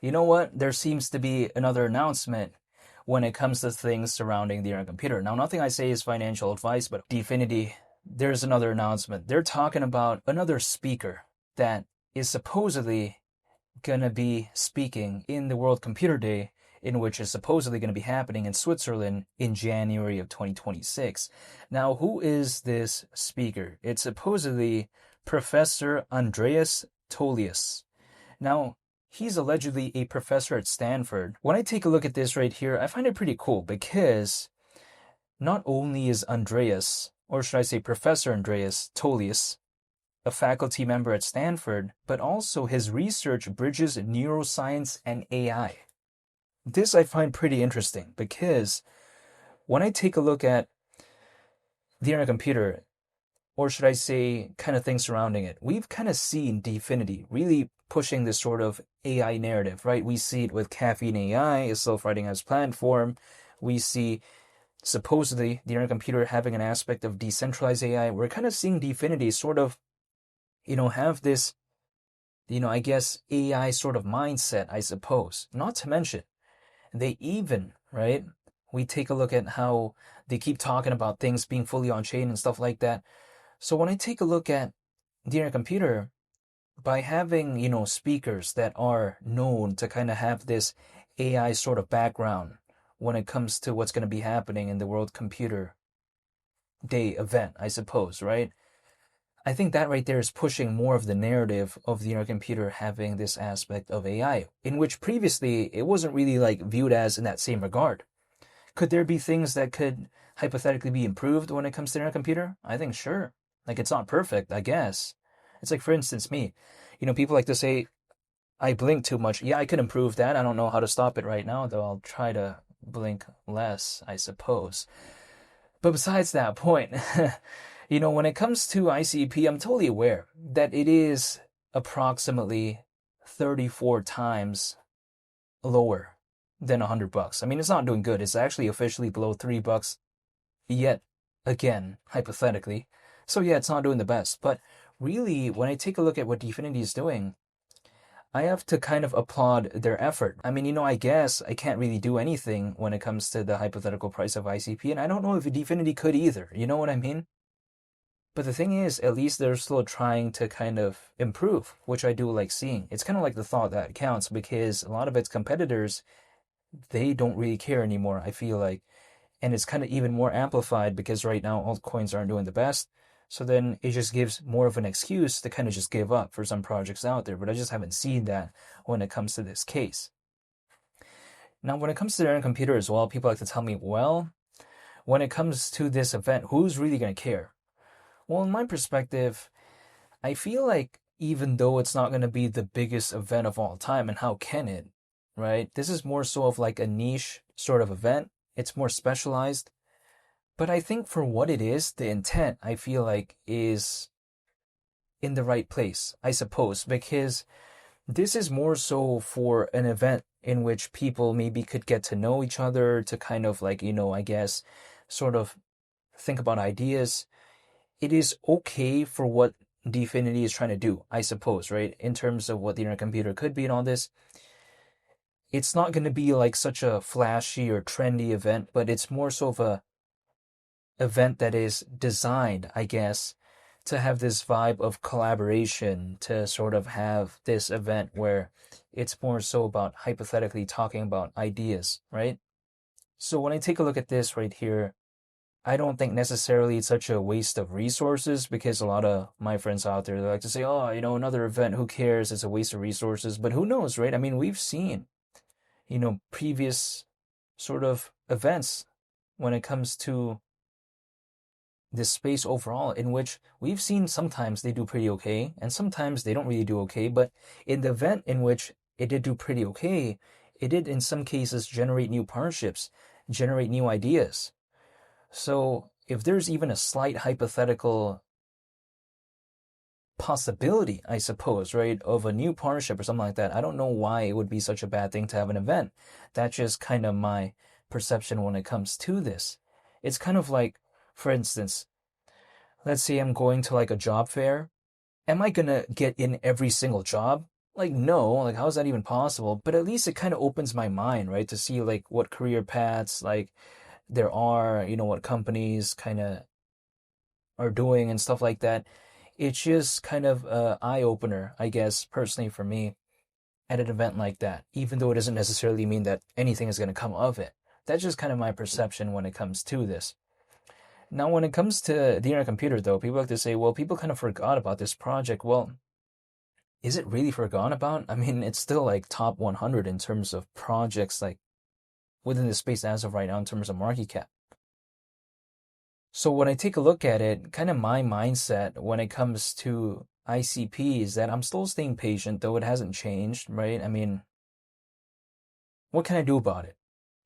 you know what? There seems to be another announcement when it comes to things surrounding the computer. Now, nothing I say is financial advice, but Dfinity, there's another announcement. They're talking about another speaker that is supposedly going to be speaking in the World Computer Day, in which is supposedly going to be happening in Switzerland in January of 2026. Now, who is this speaker? It's supposedly Professor Andreas Tolius. Now, he's allegedly a professor at Stanford. When I take a look at this right here, I find it pretty cool because not only is Andreas, or should I say Professor Andreas Tolius, a faculty member at Stanford, but also his research bridges neuroscience and AI. This I find pretty interesting because when I take a look at the computer, or should I say kind of things surrounding it, we've kind of seen Dfinity really pushing this sort of AI narrative, right? We see it with Caffeine AI, a self-writing as platform. We see supposedly the computer having an aspect of decentralized AI. We're kind of seeing Dfinity sort of, have this, I guess AI sort of mindset, I suppose. Not to mention, they even, right? We take a look at how they keep talking about things being fully on chain and stuff like that. So when I take a look at the computer, by having, speakers that are known to kind of have this AI sort of background when it comes to what's going to be happening in the World Computer Day event, I suppose, right? I think that right there is pushing more of the narrative of the computer having this aspect of AI, in which previously it wasn't really like viewed as in that same regard. Could there be things that could hypothetically be improved when it comes to the computer? I think sure. Like it's not perfect, I guess. It's like, for instance, me. People like to say I blink too much. Yeah, I could improve that. I don't know how to stop it right now, though I'll try to blink less, I suppose. But besides that point, when it comes to ICP, I'm totally aware that it is approximately 34 times lower than $100. I mean, it's not doing good. It's actually officially below $3 yet again, hypothetically. So yeah, it's not doing the best. But really, when I take a look at what Dfinity is doing, I have to kind of applaud their effort. I mean, I guess I can't really do anything when it comes to the hypothetical price of ICP, and I don't know if Dfinity could either. You know what I mean? But the thing is, at least they're still trying to kind of improve, which I do like seeing. It's kind of like the thought that counts because a lot of its competitors, they don't really care anymore, I feel like. And it's kind of even more amplified because right now altcoins aren't doing the best. So then it just gives more of an excuse to kind of just give up for some projects out there. But I just haven't seen that when it comes to this case. Now, when it comes to their computer as well, people like to tell me, well, when it comes to this event, who's really going to care? Well, in my perspective, I feel like even though it's not going to be the biggest event of all time, and how can it, right? This is more so of like a niche sort of event. It's more specialized. But I think for what it is, the intent, I feel like, is in the right place, I suppose, because this is more so for an event in which people maybe could get to know each other, to kind of like, I guess, sort of think about ideas. It is okay for what Dfinity is trying to do, I suppose, right? In terms of what the computer could be and all this. It's not going to be like such a flashy or trendy event, but it's more so of a event that is designed, I guess, to have this vibe of collaboration, to sort of have this event where it's more so about hypothetically talking about ideas, right? So when I take a look at this right here, I don't think necessarily it's such a waste of resources because a lot of my friends out there, they like to say, oh, another event, who cares? It's a waste of resources. But who knows, right? I mean, we've seen, previous sort of events when it comes to this space overall, in which we've seen sometimes they do pretty okay and sometimes they don't really do okay. But in the event in which it did do pretty okay, it did in some cases generate new partnerships, generate new ideas. So if there's even a slight hypothetical possibility, I suppose, right, of a new partnership or something like that, I don't know why it would be such a bad thing to have an event. That's just kind of my perception when it comes to this. It's kind of like, for instance, let's say I'm going to like a job fair. Am I gonna get in every single job? like, no, like, how is that even possible? But at least it kind of opens my mind, right, to see like what career paths like there are, what companies kind of are doing and stuff like that. It's just kind of a eye opener, I guess, personally for me at an event like that, even though it doesn't necessarily mean that anything is going to come of it. That's just kind of my perception when it comes to this. Now, when it comes to the internet computer, though, people like to say, well, people kind of forgot about this project. Well, is it really forgotten about? I mean, it's still like top 100 in terms of projects, like within the space as of right now in terms of market cap. So when I take a look at it, kind of my mindset when it comes to ICP is that I'm still staying patient, though it hasn't changed, right? I mean, what can I do about it?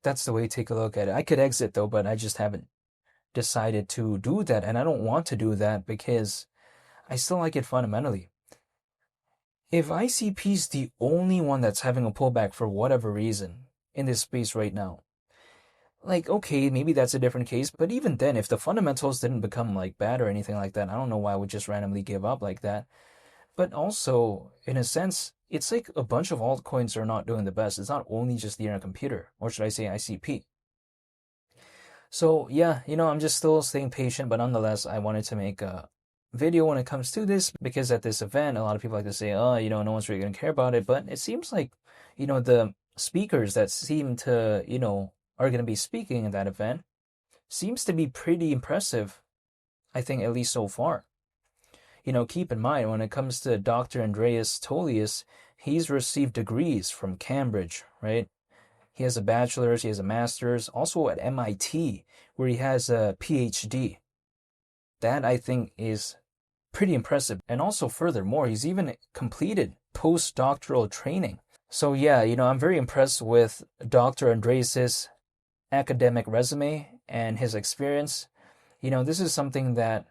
That's the way to take a look at it. I could exit though, but I just haven't decided to do that. And I don't want to do that because I still like it fundamentally. If ICP is the only one that's having a pullback for whatever reason in this space right now, like, okay, maybe that's a different case, but even then, if the fundamentals didn't become like bad or anything like that, I don't know why I would just randomly give up like that. But also, in a sense, it's like a bunch of altcoins are not doing the best. It's not only just the internet computer, or should I say ICP. So yeah, I'm just still staying patient, but nonetheless, I wanted to make a video when it comes to this because at this event, a lot of people like to say, oh, no one's really going to care about it. But it seems like, the speakers that seem to, are going to be speaking at that event seems to be pretty impressive, I think, at least so far. Keep in mind, when it comes to Dr. Andreas Tolius, he's received degrees from Cambridge, right? He has a bachelor's, he has a master's, also at MIT, where he has a PhD. That, I think, is pretty impressive. And also, furthermore, he's even completed postdoctoral training. So, yeah, I'm very impressed with Dr. Andreas's academic resume and his experience. This is something that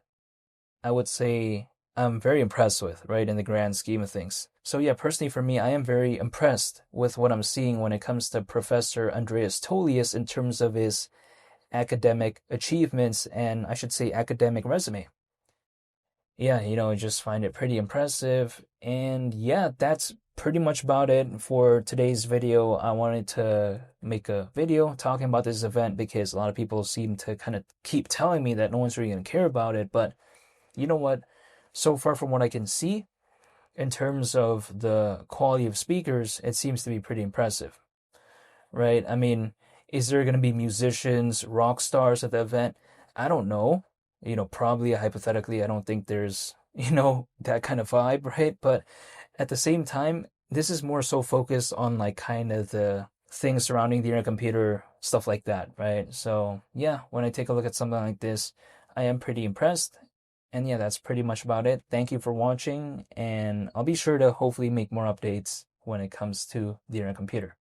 I would say I'm very impressed with, right, in the grand scheme of things. So yeah, personally for me, I am very impressed with what I'm seeing when it comes to Professor Andreas Tolius in terms of his academic achievements and I should say academic resume. Yeah, I just find it pretty impressive. And yeah, that's pretty much about it for today's video. I wanted to make a video talking about this event because a lot of people seem to kind of keep telling me that no one's really going to care about it. But you know what? So far from what I can see, in terms of the quality of speakers, it seems to be pretty impressive, right? I mean, is there going to be musicians, rock stars at the event? I don't know. Probably hypothetically, I don't think there's, that kind of vibe, right? But at the same time, this is more so focused on like kind of the things surrounding the internet computer, stuff like that, right? So yeah, when I take a look at something like this, I am pretty impressed. And yeah, that's pretty much about it. Thank you for watching, and I'll be sure to hopefully make more updates when it comes to the internet computer.